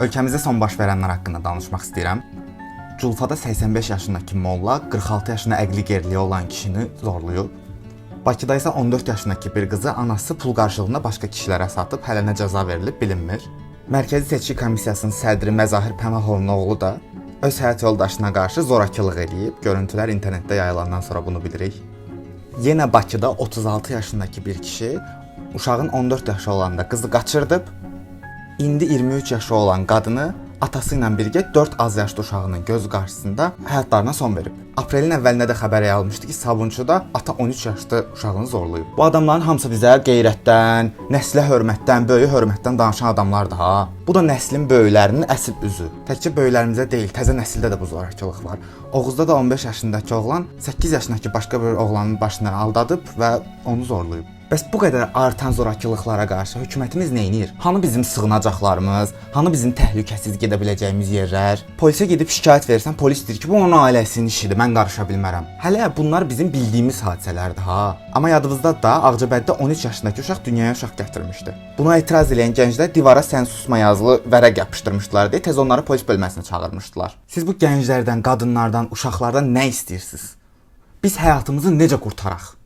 Ölkəmizdə son baş verənlər haqqında danışmaq istəyirəm. Culfada 85 yaşındakı molla 46 yaşında əqli geriliyi olan kişini zorlayıb. Bakıda isə 14 yaşındakı bir qızı anası pul qarşılığında başqa kişilərə satıb, hələ nə cəza verilib bilinmir. Mərkəzi Seçki Komissiyasının sədri Məzahir Pəmahovun oğlu da öz həyat yoldaşına qarşı zorakılıq eləyib. Görüntülər internetdə yayılandan sonra bunu bilirik. Yenə Bakıda 36 yaşındakı bir kişi uşağın 14 yaşı olanda qızı qaçırdıb. İndi 23 yaşı olan qadını atası ilə birgə 4 az yaşlı uşağının göz qarşısında həyatlarına son verib. Aprelin əvvəlində də xəbər yayılmışdı ki, Sabunçuda ata 13 yaşlı uşağını zorlayıb. Bu adamların hamısı bizə qeyrətdən, nəslə hörmətdən, böyük hörmətdən danışan adamlardır ha. Bu da nəslin böyüklərinin əsl üzü. Təkcə böyüklərimizdə deyil, təzə nəsildə də bu zorakılıq var. Oğuzda da 15 yaşındakı oğlan 8 yaşındakı başqa bir oğlanın başını aldadıb və onu zorlayıb. Bəs bu qədər artan zorakılıqlara qarşı hökumətimiz nə edir? Hanı bizim sığınacaqlarımız, hanı bizim təhlükəsiz gedə biləcəyimiz yerlər? Polisə gedib şikayət versən, polis deyir ki, bu onun ailəsinin işidir, mən qarışa bilmərəm. Hələ bunlar bizim bildiyimiz hadisələrdir ha. Amma yadınızdadır da, Ağcabəddə 13 yaşındakı uşaq dünyaya uşaq gətirmişdi. Buna etiraz edən gənclər divara sən susma yazılı vərəq yapışdırmışdılar deyə tez onları polis bölməsinə çağırmışdılar. Siz bu gənclərdən, qadınlardan, uşaqlardan nə istəyirsiniz? Biz həyatımızı necə qurtaraq?